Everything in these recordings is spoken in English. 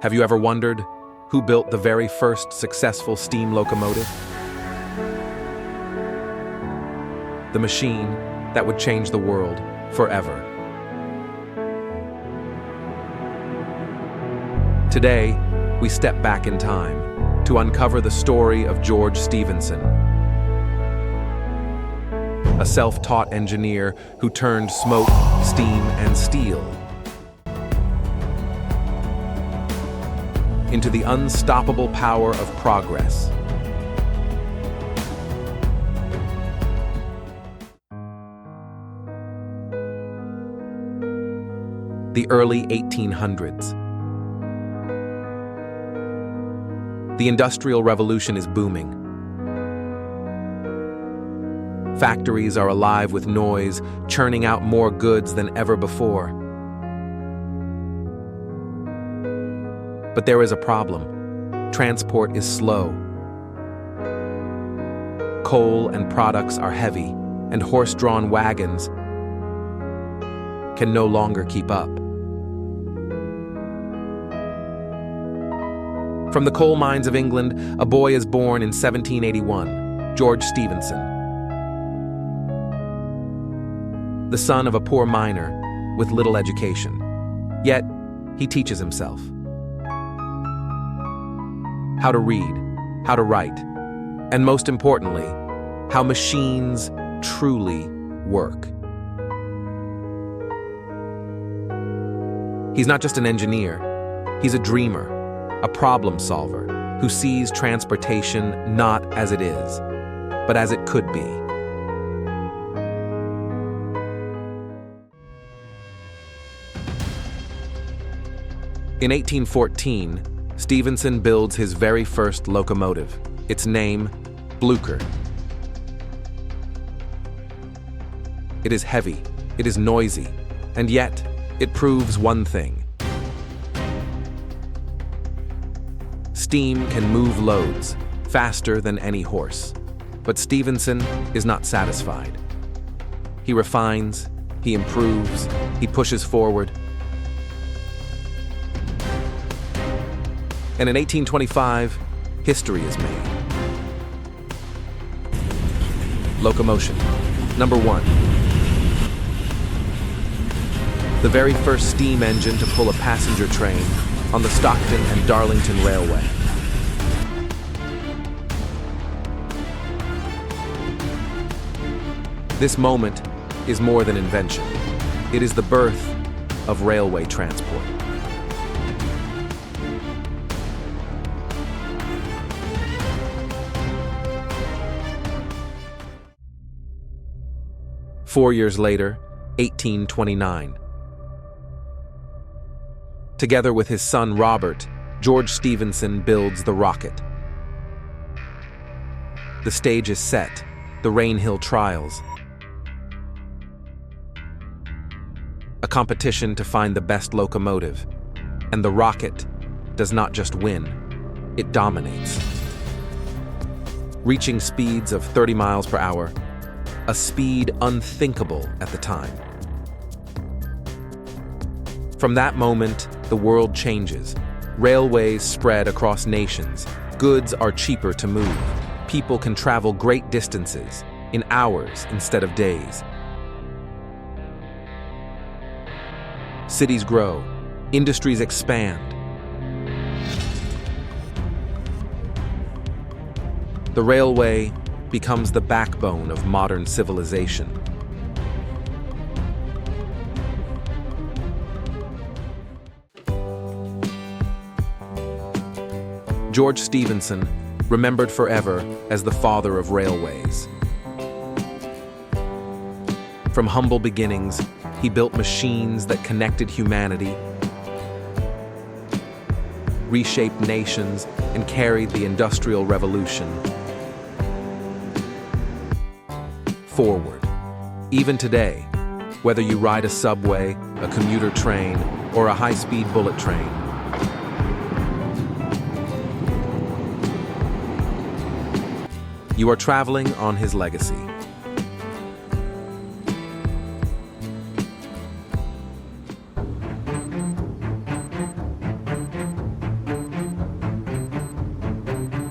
Have you ever wondered who built the very first successful steam locomotive? The machine that would change the world forever. Today, we step back in time to uncover the story of George Stephenson, a self-taught engineer who turned smoke, steam, and steel into the unstoppable power of progress. The early 1800s. The Industrial Revolution is booming. Factories are alive with noise, churning out more goods than ever before. But there is a problem. Transport is slow. Coal and products are heavy, and horse-drawn wagons can no longer keep up. From the coal mines of England, a boy is born in 1781, George Stephenson. The son of a poor miner with little education. Yet, he teaches himself how to read, how to write, and most importantly, how machines truly work. He's not just an engineer, he's a dreamer, a problem solver who sees transportation not as it is, but as it could be. In 1814, Stephenson builds his very first locomotive, its name, Blucher. It is heavy, it is noisy, and yet it proves one thing. Steam can move loads faster than any horse, but Stephenson is not satisfied. He refines, he improves, he pushes forward. And in 1825, history is made. Locomotion No. 1. The very first steam engine to pull a passenger train on the Stockton and Darlington Railway. This moment is more than invention. It is the birth of railway transport. 4 years later, 1829. Together with his son Robert, George Stephenson builds the rocket. The stage is set, the Rainhill Trials. A competition to find the best locomotive, and the rocket does not just win, it dominates. Reaching speeds of 30 miles per hour, a speed unthinkable at the time. From that moment, the world changes. Railways spread across nations. Goods are cheaper to move. People can travel great distances in hours instead of days. Cities grow. Industries expand. The railway becomes the backbone of modern civilization. George Stephenson, remembered forever as the father of railways. From humble beginnings, he built machines that connected humanity, reshaped nations, and carried the Industrial Revolution forward. Even today, whether you ride a subway, a commuter train, or a high-speed bullet train, you are traveling on his legacy.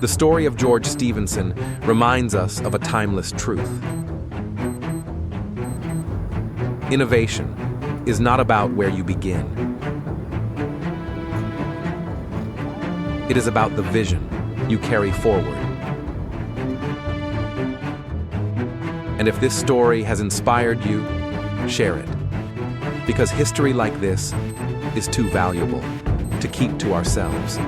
The story of George Stephenson reminds us of a timeless truth. Innovation is not about where you begin. It is about the vision you carry forward. And if this story has inspired you, share it. Because history like this is too valuable to keep to ourselves.